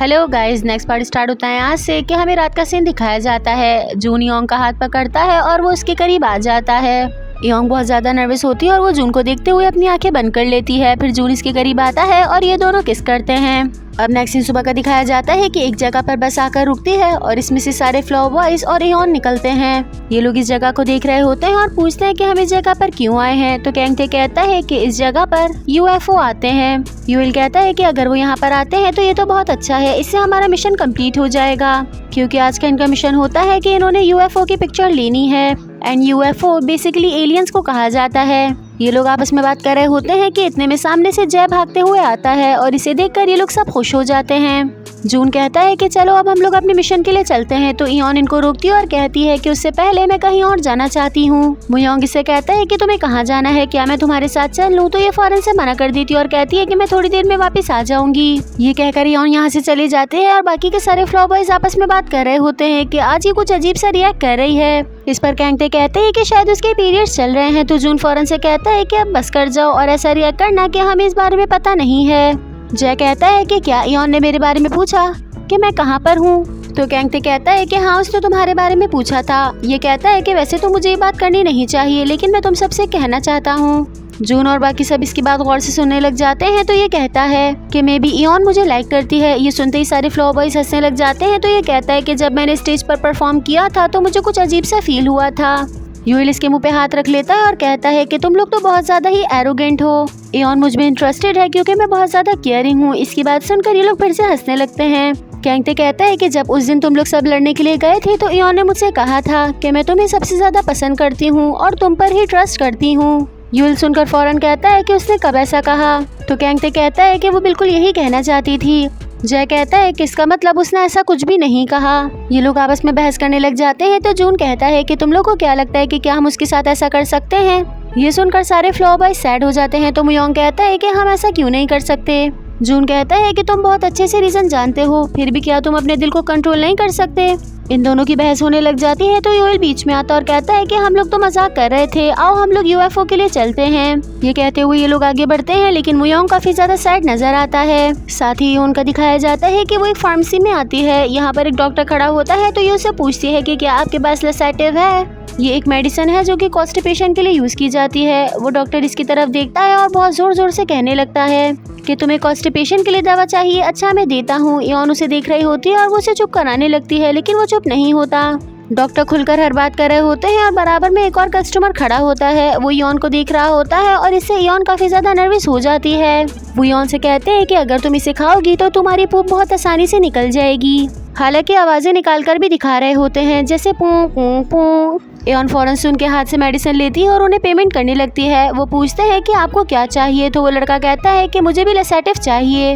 Hello guys, next part start होता है यहाँ से कि हमें रात का सीन दिखाया जाता है। जून योंग का हाथ पकड़ता है और वो उसके करीब आ जाता है। योंग बहुत ज्यादा नर्वस होती है और वो जून को देखते हुए अपनी आंखें बंद कर लेती है। फिर जून इसके करीब आता है और ये दोनों किस करते हैं। अब नेक्स्ट सीन सुबह का दिखाया जाता है कि एक जगह पर बस आकर रुकती है और इसमें से सारे फ्लावर बॉयज और एओन निकलते हैं। ये लोग इस जगह को देख रहे होते हैं और पूछते हैं कि हम इस जगह पर क्यों आए हैं। तो कैंगटे कहता है कि इस जगह पर यूएफओ आते हैं। यूएल कहता है कि अगर वो यहाँ पर आते हैं तो ये तो बहुत अच्छा है, इससे हमारा मिशन कंप्लीट हो जाएगा, क्योंकि आज का इनका मिशन होता है कि इन्होंने यूएफओ की पिक्चर लेनी है। एंड यूएफओ बेसिकली एलियंस को कहा जाता है। ये लोग आपस में बात कर रहे होते हैं कि इतने में सामने से जय भागते हुए आता है और इसे देखकर ये लोग सब खुश हो जाते हैं। जून कहता है कि चलो अब हम लोग अपने मिशन के लिए चलते हैं। तो इयोन इनको रोकती है और कहती है कि उससे पहले मैं कहीं और जाना चाहती हूँ। मुयोंग इसे कहता है कि तुम्हें कहाँ जाना है, क्या मैं तुम्हारे साथ चल लूँ? तो ये फौरन से मना कर देती है और कहती है कि मैं थोड़ी देर में वापस आ जाऊंगी। ये कहकर इयोन यहाँ से चले जाते हैं और बाकी के सारे फ्लावर बॉयज आपस में बात कर रहे होते हैं कि आज ये कुछ अजीब सा रिएक्ट कर रही है। इस पर कैंगटे कहते हैं कि शायद उसके पीरियड्स चल रहे हैं। तो जून फौरन से कहता है कि अब बस कर जाओ और ऐसा रिएक्ट करना कि हमें इस बारे में पता नहीं है। जय कहता है कि क्या इयोन ने मेरे बारे में पूछा कि मैं कहाँ पर हूँ? तो कैंगटे कहता है कि हाँ, उसने तुम्हारे बारे में पूछा था। ये कहता है कि वैसे तो मुझे ये बात करनी नहीं चाहिए, लेकिन मैं तुम सबसे कहना चाहता हूँ। जून और बाकी सब इसकी बात गौर से सुनने लग जाते हैं। तो ये कहता है कि मे बी इयोन मुझे लाइक करती है। ये सुनते ही सारे फ्लावर बॉयज हंसने लग जाते हैं। तो ये कहता है कि जब मैंने स्टेज पर परफॉर्म किया था तो मुझे कुछ अजीब सा फील हुआ था। यूएल इसके मुंह पे हाथ रख लेता है और कहता है कि तुम लोग तो बहुत ज्यादा ही एरोगेंट हो। इयोन मुझ में इंटरेस्टेड है क्योंकि मैं बहुत ज्यादा केयरिंग हूँ। इसकी बात सुनकर ये लोग फिर से हंसने लगते हैं। कैंगटे कहता है कि जब उस दिन तुम लोग सब लड़ने के लिए गए थे तो इयोन ने मुझसे कहा था कि मैं तुम्हें सबसे ज्यादा पसंद करती हूँ और तुम पर ही ट्रस्ट करती हूँ। यूएल सुनकर फौरन कहता है कि उसने कब ऐसा कहा? तो कैंगटे कहता है कि वो बिल्कुल यही कहना चाहती थी। जय कहता है कि इसका मतलब उसने ऐसा कुछ भी नहीं कहा। ये लोग आपस में बहस करने लग जाते हैं। तो जून कहता है कि तुम लोग को क्या लगता है कि क्या हम उसके साथ ऐसा कर सकते हैं? ये सुनकर सारे फ्लावर बॉयज सैड हो जाते हैं। तो मुयोंग कहता है कि हम ऐसा क्यों नहीं कर सकते। जून कहता है कि तुम बहुत अच्छे से रीजन जानते हो, फिर भी क्या तुम अपने दिल को कंट्रोल नहीं कर सकते? इन दोनों की बहस होने लग जाती है। तो यूएल बीच में आता और कहता है कि हम लोग तो मजाक कर रहे थे, आओ हम लोग यूएफओ के लिए चलते हैं। ये कहते हुए ये लोग आगे बढ़ते हैं, लेकिन मुयोंग काफी ज्यादा सैड नजर आता है। साथ ही उनका दिखाया जाता है कि वो एक फार्मेसी में आती है। यहाँ पर एक डॉक्टर खड़ा होता है। तो ये उससे पूछती है कि क्या आपके पास लसेटिव है? ये एक मेडिसिन है जो कि कॉन्स्टिपेशन के लिए यूज की जाती है। वो डॉक्टर इसकी तरफ देखता है और बहुत जोर जोर से कहने लगता है कि तुम्हें कॉन्स्टिपेशन के लिए दवा चाहिए, अच्छा मैं देता हूँ। इयोन उसे देख रही होती है और वो उसे चुप कराने लगती है, लेकिन वो चुप नहीं होता। डॉक्टर खुलकर हर बात कर रहे होते हैं और बराबर में एक और कस्टमर खड़ा होता है। वो इयोन को देख रहा होता है और इससे इयोन काफी ज्यादा नर्वस हो जाती है। वो इयोन से कहते हैं कि अगर तुम इसे खाओगी तो तुम्हारी पूप बहुत आसानी से निकल जाएगी। हालांकि आवाजें निकालकर भी दिखा रहे होते हैं, जैसे पू पू पू। इयोन फौरन से उनके हाथ से मेडिसिन लेती है और उन्हें पेमेंट करने लगती है। वो पूछते हैं कि आपको क्या चाहिए? तो वो लड़का कहता है कि मुझे भी लसेटिव चाहिए।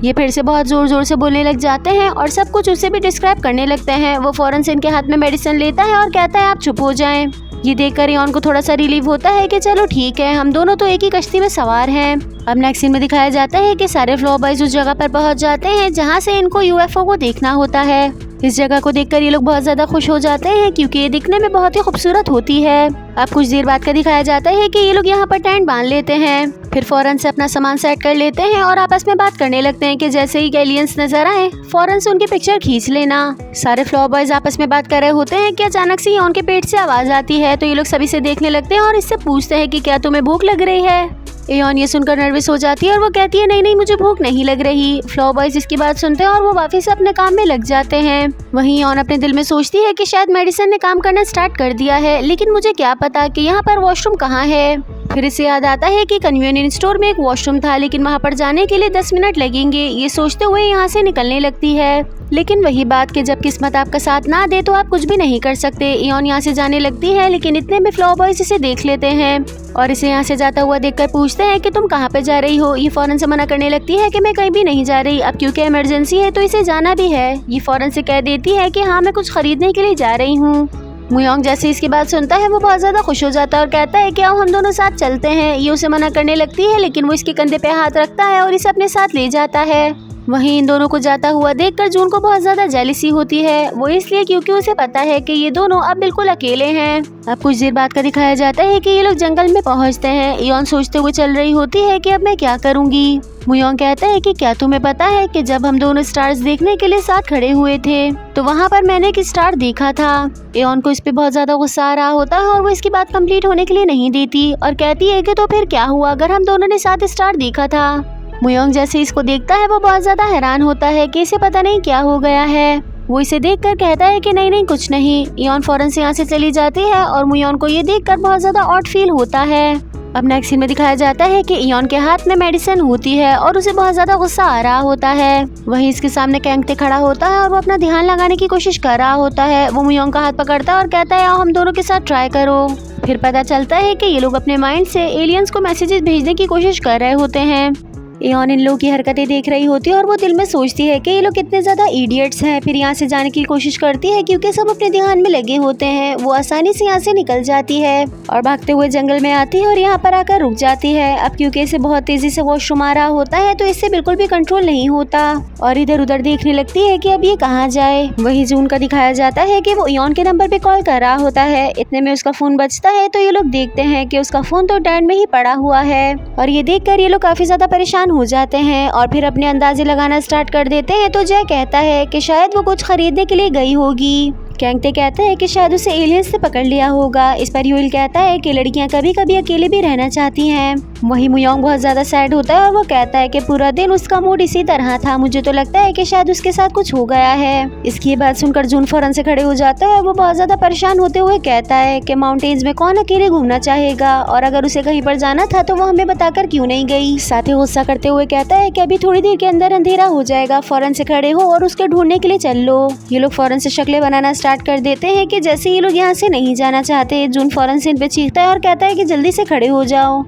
ये फिर से बहुत जोर जोर से बोलने लग जाते हैं और सब कुछ उसे भी डिस्क्राइब करने लगते हैं। वो फौरन से इनके हाथ में मेडिसिन लेता है और कहता है आप चुप हो जाएं। ये देखकर इयोन को थोड़ा सा रिलीव होता है कि चलो ठीक है, हम दोनों तो एक ही कश्ती में सवार हैं। अब नेक्स्ट सीन में दिखाया जाता है कि सारे फ्लावर बॉयज उस जगह पर पहुंच जाते हैं जहां से इनको यूएफओ को देखना होता है। इस जगह को देखकर ये लोग बहुत ज्यादा खुश हो जाते हैं क्योंकि ये दिखने में बहुत ही खूबसूरत होती है। अब कुछ देर बाद का दिखाया जाता है कि ये लोग यहाँ पर टेंट बांध लेते हैं, फिर फौरन से अपना सामान सेट कर लेते हैं और आपस में बात करने लगते हैं कि जैसे ही एलियंस नजर आए फौरन से उनकी पिक्चर खींच लेना। सारे फ्लावर बॉयज आपस में बात कर रहे होते हैं कि अचानक से उनके पेट से आवाज आती है। तो ये लोग सभी से देखने लगते हैं और इससे पूछते हैं कि क्या तुम्हें भूख लग रही है? इयोन ये सुनकर नर्वस हो जाती है और वो कहती है नहीं नहीं, मुझे भूख नहीं लग रही। फ्लावर बॉयज इसकी बात सुनते हैं और वो वापस अपने काम में लग जाते हैं। वहीं इयोन अपने दिल में सोचती है कि शायद मेडिसिन ने काम करना स्टार्ट कर दिया है, लेकिन मुझे क्या पता कि यहाँ पर वॉशरूम कहाँ है। फिर इसे याद आता है कि कन्वीनियंस स्टोर में एक वॉशरूम था, लेकिन वहाँ पर जाने के लिए 10 मिनट लगेंगे। ये सोचते हुए यहाँ से निकलने लगती है, लेकिन वही बात कि जब किस्मत आपका साथ ना दे तो आप कुछ भी नहीं कर सकते। इयोन यहाँ से जाने लगती है, लेकिन इतने में फ्लावर बॉयज इसे देख लेते हैं और इसे यहाँ से जाता हुआ देखकर पूछते हैं कि तुम कहाँ पे जा रही हो? ये फौरन से मना करने लगती है कि मैं कहीं भी नहीं जा रही। अब क्योंकि इमरजेंसी है तो इसे जाना भी है। ये फौरन से कह देती है कि हाँ, मैं कुछ खरीदने के लिए जा रही हूँ। मुयोंग जैसे इसकी बात सुनता है वो बहुत ज्यादा खुश हो जाता है और कहता है कि आओ हम दोनों साथ चलते हैं। ये उसे मना करने लगती है, लेकिन वो इसके कंधे पे हाथ रखता है और इसे अपने साथ ले जाता है। वहीं इन दोनों को जाता हुआ देखकर जून को बहुत ज्यादा जेलसी होती है। वो इसलिए क्योंकि उसे पता है कि ये दोनों अब बिल्कुल अकेले हैं। अब कुछ देर बाद का दिखाया जाता है कि ये लोग जंगल में पहुंचते हैं। इयोन सोचते हुए चल रही होती है कि अब मैं क्या करूंगी। मुयोंग कहता है कि क्या तुम्हें पता है कि जब हम दोनों स्टार्स देखने के लिए साथ खड़े हुए थे तो वहाँ पर मैंने एक स्टार देखा था। इयोन को इस पे बहुत ज्यादा गुस्सा आ रहा होता है और वो इसकी बात कंप्लीट होने के लिए नहीं देती और कहती है कि तो फिर क्या हुआ अगर हम दोनों ने साथ स्टार देखा था। मुयोंग जैसे इसको देखता है वो बहुत ज्यादा हैरान होता है कि इसे पता नहीं क्या हो गया है। वो इसे देखकर कहता है कि नहीं कुछ नहीं। इयोन फौरन से यहाँ से चली जाती है और मुयोंग को ये देखकर बहुत ज्यादा ऑड फील होता है। अब नेक्स्ट सीन में दिखाया जाता है कि इयोन के हाथ में मेडिसिन होती है और उसे बहुत ज्यादा गुस्सा आ रहा होता है। वहीं इसके सामने कैंगते खड़ा होता है और वो अपना ध्यान लगाने की कोशिश कर रहा होता है। वो मुयोंग का हाथ पकड़ता है और कहता है आओ हम दोनों के साथ ट्राई करो। फिर पता चलता है कि ये लोग अपने माइंड से एलियंस को मैसेजेस भेजने की कोशिश कर रहे होते हैं। इयोन इन लोगों की हरकतें देख रही होती है और वो दिल में सोचती है कि ये लोग कितने ज्यादा इडियट्स हैं। फिर यहाँ से जाने की कोशिश करती है क्योंकि सब अपने ध्यान में लगे होते हैं। वो आसानी से यहाँ से निकल जाती है और भागते हुए जंगल में आती है और यहाँ पर आकर रुक जाती है। अब क्योंकि इसे बहुत तेजी से वॉशरूम आ रहा होता है तो इससे बिल्कुल भी कंट्रोल नहीं होता और इधर उधर देखने लगती है कि अब ये कहाँ जाए। वही जून का दिखाया जाता है कि वो इयोन के नंबर पे कॉल कर रहा होता है। इतने में उसका फोन बजता है तो ये लोग देखते हैं कि उसका फोन तो डैड में ही पड़ा हुआ है और ये देखकर ये लोग काफी ज्यादा परेशान हो जाते हैं और फिर अपने अंदाजे लगाना स्टार्ट कर देते हैं। तो जय कहता है कि शायद वो कुछ खरीदने के लिए गई होगी। कैंगते कहता है कि शायद उसे एलियंस से पकड़ लिया होगा। इस पर यूइल कहता है कि लड़कियां कभी कभी अकेले भी रहना चाहती हैं। वही मुयोंग बहुत ज्यादा सैड होता है और वो कहता है कि पूरा दिन उसका मूड इसी तरह था। मुझे तो लगता है कि शायद उसके साथ कुछ हो गया है। इसकी बात सुनकर जून फौरन से खड़े हो जाता है। वो बहुत ज्यादा परेशान होते हुए कहता है कि माउंटेन्स में कौन अकेले घूमना चाहेगा और अगर उसे कहीं पर जाना था तो वो हमें बताकर क्यों नहीं गई। साथ ही गुस्सा करते हुए कहता है कि अभी थोड़ी देर के अंदर अंधेरा हो जाएगा, फौरन से खड़े हो और उसके ढूंढने के लिए चल लो। ये लोग फौरन से शक्लें बनाना स्टार्ट कर देते हैं कि जैसे ये लोग यहाँ से नहीं जाना चाहते। जून फौरन से इन पे चीखता है और कहता है कि जल्दी से खड़े हो जाओ।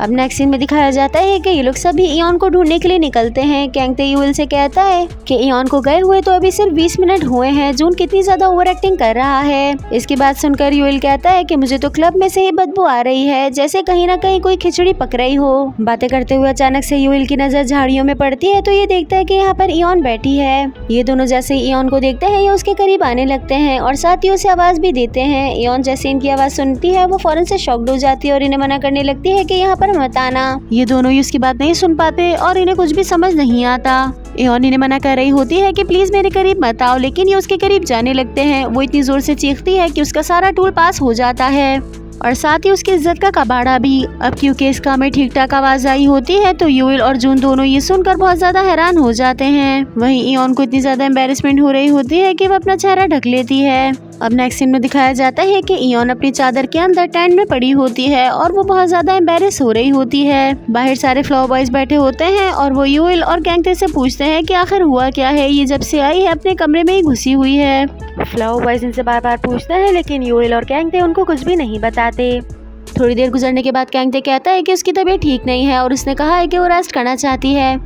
अब नेक्स्ट सीन में दिखाया जाता है कि ये लोग सभी इयोन को ढूंढने के लिए निकलते हैं। कैंगते यूइल से कहता है कि इयोन को गए हुए तो अभी सिर्फ 20 मिनट हुए हैं। जून कितनी ज्यादा ओवर एक्टिंग कर रहा है। इसकी बात सुनकर यूइल कहता है कि मुझे तो क्लब में से ही बदबू आ रही है, जैसे कहीं ना कहीं कोई खिचड़ी पक रही हो। बातें करते हुए अचानक से यूइल की नजर झाड़ियों में पड़ती है तो ये देखता है कि यहाँ पर इयोन बैठी है। ये दोनों जैसे ही इयोन को देखते हैं ये उसके करीब आने लगते हैं और साथ ही उसे आवाज भी देते हैं। इयोन जैसे इनकी आवाज सुनती है वो फौरन से शॉक्ड हो जाती है और इन्हें मना करने लगती है कि यहाँ पर मत आना। ये दोनों ही उसकी बात नहीं सुन पाते और इन्हें कुछ भी समझ नहीं आता। इयोन इन्हें मना कर रही होती है कि प्लीज मेरे करीब मत आओ, लेकिन ये उसके करीब जाने लगते हैं। वो इतनी जोर से चीखती है कि उसका सारा टूल पास हो जाता है और साथ ही उसकी इज्जत का कबाड़ा भी। अब क्योंकि इस काम में ठीक ठाक आवाज आई होती है तो यूइल और जून दोनों ये सुनकर बहुत ज्यादा हैरान हो जाते हैं। वहीं इयोन को इतनी ज्यादा एम्बेरसमेंट हो रही होती है कि वो अपना चेहरा ढक लेती है। अब नेक्स्ट सीन में दिखाया जाता है कि इयोन अपनी चादर के अंदर टेंट में पड़ी होती है और वो बहुत ज्यादा एम्बेरस हो रही होती है। बाहर सारे फ्लावर बॉयज बैठे होते हैं और वो यूइल और कैंगते से पूछते हैं कि आखिर हुआ क्या है। ये जब से आई है अपने कमरे में ही घुसी हुई है। फ्लावर बॉयज इनसे बार बार पूछते हैं लेकिन यूइल और कैंगते उनको कुछ भी नहीं बताते। थोड़ी देर गुजरने के बाद कैंगते कहता है कि उसकी तबीयत ठीक नहीं है और उसने कहा है कि वो रेस्ट करना चाहती है।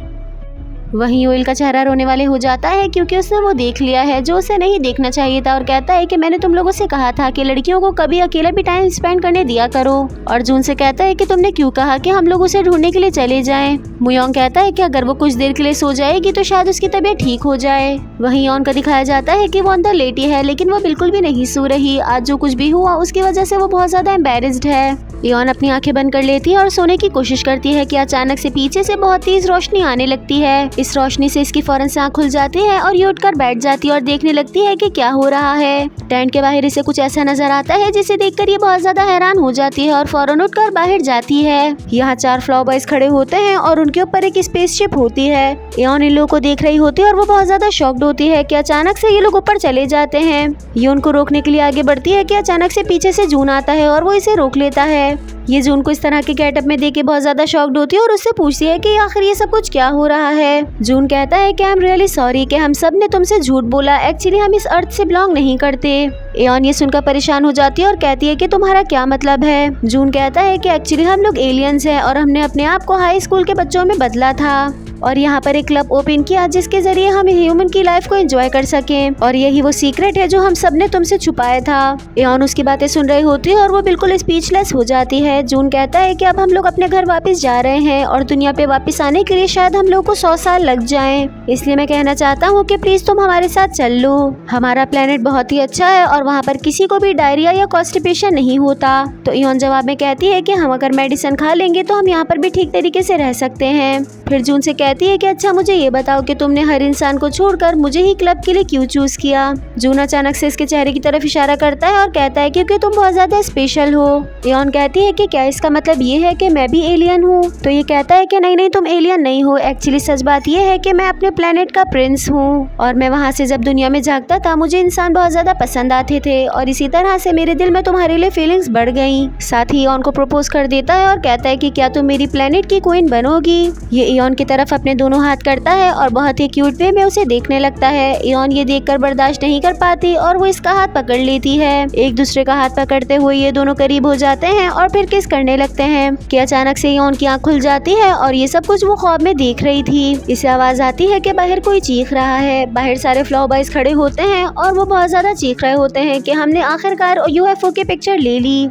वहीं यूइल का चेहरा रोने वाले हो जाता है क्योंकि उसने वो देख लिया है जो उसे नहीं देखना चाहिए था और कहता है कि मैंने तुम लोगों से कहा था कि लड़कियों को कभी अकेला भी टाइम स्पेंड करने दिया करो। और जून से कहता है कि तुमने क्यों कहा कि हम लोग उसे ढूंढने के लिए चले जाएं। मुयोंग कहता है कि अगर वो कुछ देर के लिए सो जाएगी तो शायद उसकी तबीयत ठीक हो जाए। वहीं इयोन का दिखाया जाता है कि वो अंदर लेटी है लेकिन वो बिल्कुल भी नहीं सो रही। आज जो कुछ भी हुआ उसकी वजह से वो बहुत ज्यादा एम्बेरस्ड है। इयोन अपनी आंखें बंद कर लेती है और सोने की कोशिश करती है कि अचानक से पीछे से बहुत तेज रोशनी आने लगती है। इस रोशनी से इसकी फौरन से आँख खुल जाती है और ये उठकर बैठ जाती है और देखने लगती है कि क्या हो रहा है। टेंट के बाहर इसे कुछ ऐसा नजर आता है जिसे देखकर ये बहुत ज्यादा हैरान हो जाती है और फौरन उठकर बाहर जाती है। यहाँ 4 फ्लावर बॉयज खड़े होते हैं और उनके ऊपर एक स्पेसशिप होती है। इयोन इन लोगों को देख रही होती है और वो बहुत ज्यादा शॉक्ड होती है कि अचानक से ये लोग ऊपर चले जाते हैं। ये उनको रोकने के लिए आगे बढ़ती है कि अचानक से पीछे से जून आता है और वो इसे रोक लेता है। ये जून को इस तरह के गेटअप में देख के बहुत ज्यादा शॉक्ड होती है और उससे पूछती है कि आखिर ये सब कुछ क्या हो रहा है। जून कहता है कि आई एम रियली सॉरी कि हम सब ने तुमसे झूठ बोला, एक्चुअली हम इस अर्थ से बिलोंग नहीं करते। इयोन ये सुनकर परेशान हो जाती है और कहती है कि तुम्हारा क्या मतलब है। जून कहता है कि एक्चुअली हम लोग एलियंस हैं और हमने अपने आप को हाई स्कूल के बच्चों में बदला था। और यहाँ पर एक क्लब ओपन किया जिसके जरिए हम ह्यूमन की लाइफ को एंजॉय कर सकें और यही वो सीक्रेट है जो हम सब ने तुमसे छुपाया था। एऑन उसकी बातें सुन रही होती है और वो बिल्कुल स्पीचलेस हो जाती है। जून कहता है कि अब हम लोग अपने घर वापस जा रहे हैं और दुनिया पे वापस आने के लिए शायद हम लोग को 100 साल लग जाएं। इसलिए मैं कहना चाहता हूँ कि प्लीज तुम हमारे साथ चल लो। हमारा प्लेनेट बहुत ही अच्छा है और वहाँ पर किसी को भी डायरिया या कॉन्स्टिपेशन नहीं होता। तो एऑन जवाब में कहती है कि हम अगर मेडिसिन खा लेंगे तो हम यहाँ पर भी ठीक तरीके से रह सकते हैं। फिर जून से कहती है कि अच्छा मुझे ये बताओ कि तुमने हर इंसान को छोड़कर मुझे ही क्लब के लिए क्यों चूज किया। जून अचानक से इसके चेहरे की तरफ इशारा करता है और कहता है क्योंकि तुम बहुत ज्यादा स्पेशल हो। एऑन कहती है कि क्या इसका मतलब ये है कि मैं भी एलियन हूँ। तो ये कहता है कि नहीं तुम एलियन नहीं हो, एक्चुअली सच बात ये है कि मैं अपने प्लेनेट का प्रिंस हूँ और मैं वहाँ से जब दुनिया में जागता था मुझे इंसान बहुत ज्यादा पसंद आते थे और इसी तरह से मेरे दिल में तुम्हारे लिए फीलिंग्स बढ़ गई। साथ ही एऑन को प्रपोज कर देता है और कहता है कि क्या तुम मेरी प्लेनेट की क्वीन बनोगी। ये एऑन की तरफ अपने दोनों हाथ करता है और बहुत ही क्यूट वे में उसे देखने लगता है। एऑन ये देखकर बर्दाश्त नहीं कर पाती और वो इसका हाथ पकड़ लेती है। एक दूसरे का हाथ पकड़ते हुए ये दोनों करीब हो जाते हैं और फिर किस करने लगते हैं कि अचानक से एऑन की आंख खुल जाती है और ये सब कुछ वो ख्वाब में देख रही थी। इसे आवाज आती है कि बाहर कोई चीख रहा है। बाहर सारे फ्लावर बॉयज खड़े होते हैं और वो बहुत ज्यादा चीख रहे होते हैं कि हमने आखिरकार यूएफओ की पिक्चर ले ली।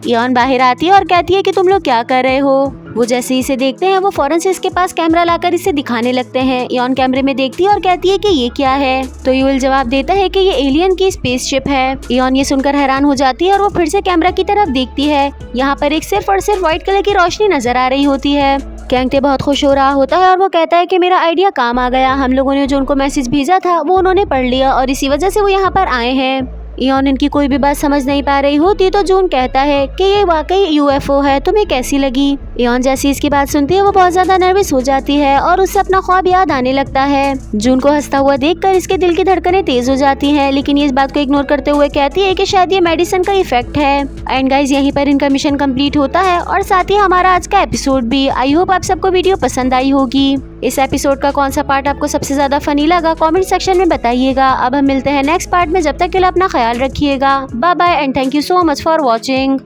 एऑन बाहर आती है और कहती है कि तुम लोग क्या कर रहे हो। वो जैसे इसे देखते हैं वो फौरन से इसके पास कैमरा लाकर इसे दिखाने लगते हैं। एऑन कैमरे में देखती है और कहती है कि ये क्या है। तो यूएल जवाब देता है कि ये एलियन की स्पेसशिप है। एऑन ये सुनकर हैरान हो जाती है और वो फिर से कैमरा की तरफ देखती है। यहाँ पर एक सिर्फ और सिर्फ व्हाइट कलर की रोशनी नजर आ रही होती है। कैंगटे बहुत खुश हो रहा होता है और वो कहता है कि मेरा आइडिया काम आ गया। हम लोगों ने जो उनको मैसेज भेजा था वो उन्होंने पढ़ लिया और इसी वजह से वो यहाँ पर आए हैं। एऑन इनकी कोई भी बात समझ नहीं पा रही होती तो जून कहता है कि ये वाकई यूएफओ है, तुम्हें कैसी लगी। एऑन जैसी इसकी बात सुनती है वो बहुत ज्यादा नर्वस हो जाती है और उससे अपना ख्वाब याद आने लगता है। जून को हंसता हुआ देखकर इसके दिल की धड़कनें तेज हो जाती हैं, लेकिन ये इस बात को इग्नोर करते हुए कहती है कि शायद ये मेडिसिन का इफेक्ट है। एंड गाइज यहीं पर इनका मिशन कंप्लीट होता है और साथ ही हमारा आज का एपिसोड भी। आई होप आप सबको वीडियो पसंद आई होगी। इस एपिसोड का कौन सा पार्ट आपको सबसे ज्यादा फनी लगा कमेंट सेक्शन में बताइएगा। अब हम मिलते हैं नेक्स्ट पार्ट में, जब तक के लिए अपना ख्याल रखिएगा। Bye bye and thank you so much for watching.